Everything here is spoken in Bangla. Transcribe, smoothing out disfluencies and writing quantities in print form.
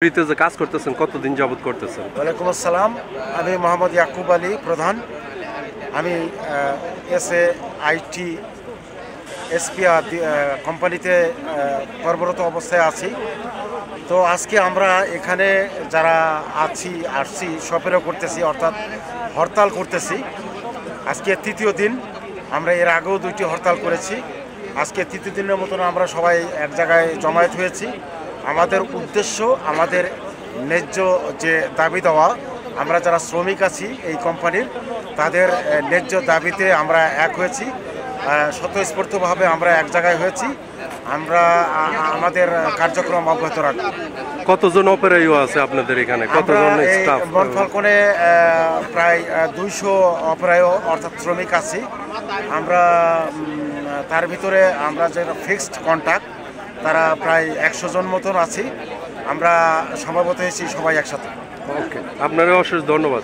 যে কাজ করতেছেন কতদিন যাবত করতেছেন? ওয়ালাইকুম আসসালাম। আমি মোহাম্মদ ইয়াকুব আলী প্রধান। আমি এসএআইটি এসপিআর কোম্পানিতে কর্মরত অবস্থায় আছি। তো আজকে আমরা এখানে যারা আসছি সফেরও করতেছি, অর্থাৎ হরতাল করতেছি। আজকে তৃতীয় দিন। আমরা এর আগেও 2টি হরতাল করেছি। আজকে তৃতীয় দিনের মতন আমরা সবাই এক জায়গায় জমায়েত হয়েছি। আমাদের উদ্দেশ্য, আমাদের ন্যায্য যে দাবি দেওয়া, আমরা যারা শ্রমিক আছি এই কোম্পানির, তাদের ন্যায্য দাবিতে আমরা এক হয়েছি। স্বতঃস্ফূর্তভাবে আমরা এক জায়গায় হয়েছি। আমরা আমাদের কার্যক্রম অব্যাহত রাখব। কতজন অপারেটর আছে আপনাদের এখানে? কতজন স্টাফ? বনফাল্কনে প্রায় 200 অপারেটর অর্থাৎ শ্রমিক আছি আমরা। তার ভিতরে আমরা যে ফিক্সড কন্ট্রাক্ট তারা প্রায় 100 জন মতন আছি। আমরা সমাবেত হয়েছি সবাই একসাথে। ওকে, আপনারা অশেষ ধন্যবাদ।